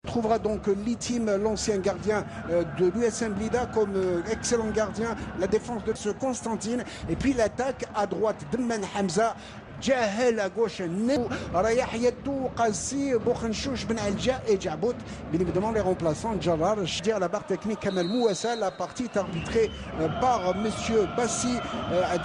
On trouvera donc Litim, l'ancien gardien de l'USM Blida, comme excellent gardien. La défense de ce Constantine. Et puis l'attaque à droite, Demmen Hamza. جاهل à gauche Neu رايح يدو قاسي بوخنشوش بن علجا et Djabout. Bien évidemment les remplaçants Djarar, je dis à la barre technique Kamel Mouassa. La partie est arbitrée par monsieur Bassi,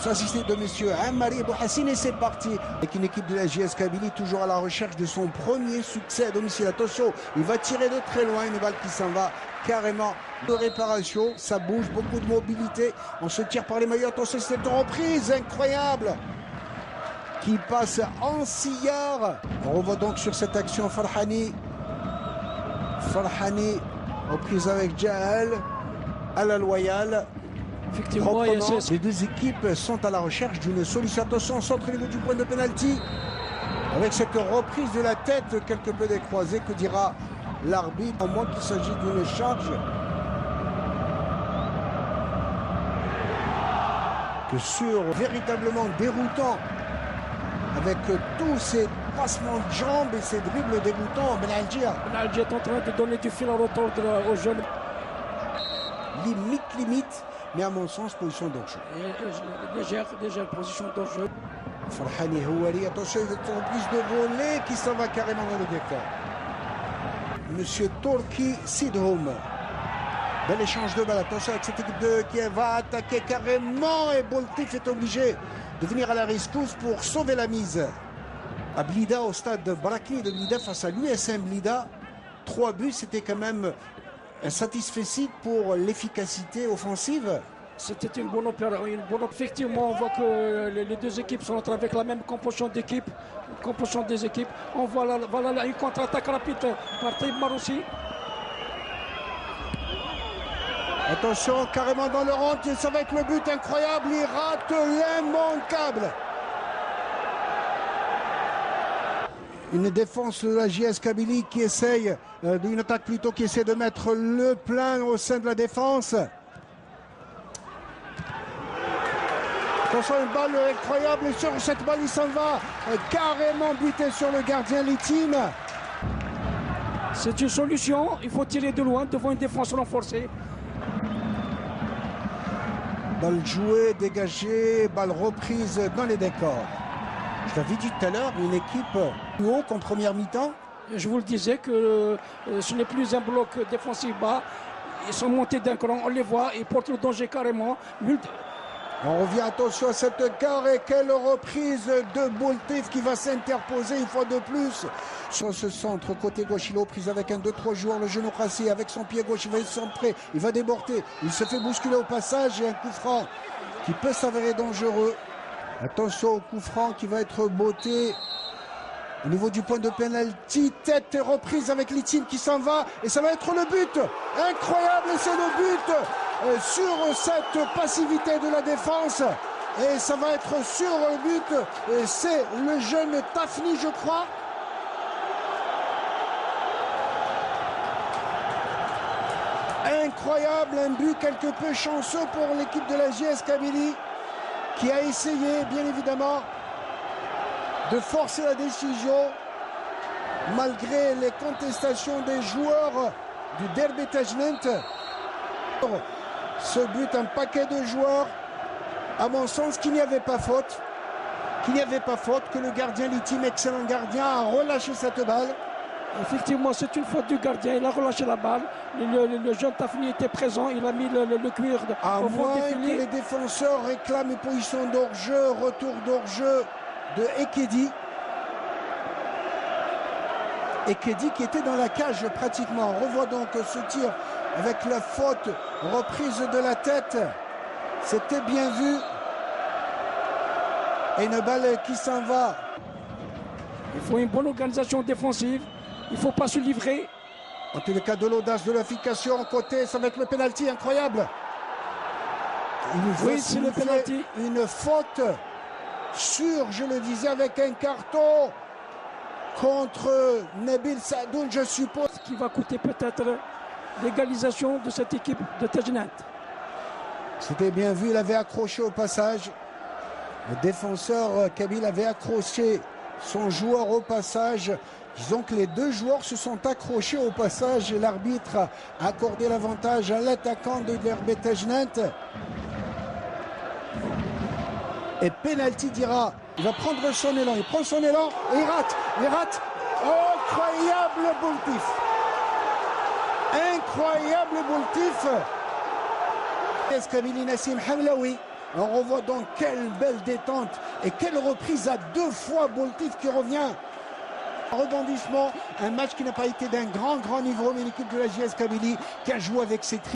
assisté de monsieur Ammari Bouhassine, et c'est parti avec une équipe de la JS Kabylie toujours à la recherche de son premier succès à domicile. Attention, il va tirer de très loin, une balle qui s'en va carrément de réparation, ça bouge, beaucoup de mobilité, on se tire par les maillots. Attention, cette reprise incroyable qui passe en sillard. On revoit donc sur cette action Farhani, reprise avec Jahel à la loyale. Effectivement, les deux équipes sont à la recherche d'une solution. Attention, centre au niveau du point de pénalty avec cette reprise de la tête quelque peu décroisée. Que dira l'arbitre, à moins qu'il s'agit d'une charge que sur véritablement déroutant, avec tous ces passements de jambes et ces dribbles dégoûtants. Ben Algir est en train de donner du fil à retordre aux jeunes. Limite, mais à mon sens, position d'enjeu. Déjà position d'enjeu. Farhani Houari, attention, une reprise de volée qui s'en va carrément dans le décor. Monsieur Torki Sidhoum. Bel échange de balles. Attention avec cette équipe qui va attaquer carrément, et Boltif est obligé de venir à la rescousse pour sauver la mise. À Blida, au stade de Barakli de Blida, face à l'USM Blida, 3 buts, c'était quand même un satisfecit pour l'efficacité offensive. C'était une bonne opération. Effectivement, on voit que les deux équipes sont entrées avec la même composition d'équipe, des équipes. On voit voilà une contre-attaque rapide par Taïb Maroussi. Attention, carrément dans le rond, ça va être le but incroyable, il rate l'immanquable. Une défense de la JS Kabylie qui essaye, une attaque plutôt, qui essaie de mettre le plein au sein de la défense. Attention, une balle incroyable, et sur cette balle il s'en va, carrément buté sur le gardien Litim. C'est une solution, il faut tirer de loin devant une défense renforcée. Balle jouée, dégagée, balle reprise dans les décors. Je l'avais dit tout à l'heure, une équipe plus haut qu'en première mi-temps. Je vous le disais que ce n'est plus un bloc défensif bas. Ils sont montés d'un cran, on les voit, ils portent le danger carrément. On revient, attention à cette carre, et quelle reprise de Boltif qui va s'interposer une fois de plus sur ce centre côté gauche. Il est aux prises avec un 2-3 joueurs, le genou cassé avec son pied gauche, il va centrer, il va déborder, il se fait bousculer au passage, et un coup franc qui peut s'avérer dangereux. Attention au coup franc qui va être botté au niveau du point de pénalty. Tête et reprise avec Litim qui s'en va, et ça va être le but incroyable, c'est le but sur cette passivité de la défense, et ça va être sur le but, et c'est le jeune Tafni, je crois. Incroyable, un but quelque peu chanceux pour l'équipe de la JS Kabylie, qui a essayé bien évidemment de forcer la décision malgré les contestations des joueurs du Derby Tajnent. Ce but, un paquet de joueurs, à mon sens, qu'il n'y avait pas faute, que le gardien Litim, excellent gardien, a relâché cette balle. Effectivement, c'est une faute du gardien, il a relâché la balle. Le jeune Tafni était présent, il a mis le cuir à moins que les défenseurs réclament une position d'hors-jeu, retour d'hors-jeu de Ekedi. Ekedi qui était dans la cage pratiquement. On revoit donc ce tir avec la faute, reprise de la tête. C'était bien vu. Et une balle qui s'en va. Il faut une bonne organisation défensive. Il ne faut pas se livrer. En tous les cas, de l'audace, de l'efficacité. Côté, ça va être le pénalty incroyable. Oui, c'est le pénalty. Une faute sûre, je le disais, avec un carton contre Nabil Sadoun, je suppose. Qui va coûter peut-être l'égalisation de cette équipe de Tajnent. C'était bien vu, il avait accroché au passage. Le défenseur kabyle avait accroché son joueur au passage. Disons que les deux joueurs se sont accrochés au passage et l'arbitre a accordé l'avantage à l'attaquant de l'RB Tajnant. Et penalty d'Ira. Il va prendre son élan. Il prend son élan et il rate. Il rate. Incroyable Boultif. Incroyable Boultif. Kabili Nassim Hamlaoui. On revoit donc quelle belle détente et quelle reprise à deux fois Boultif qui revient. Rebondissement, un match qui n'a pas été d'un grand niveau, mais l'équipe de la JS Kabylie qui a joué avec ses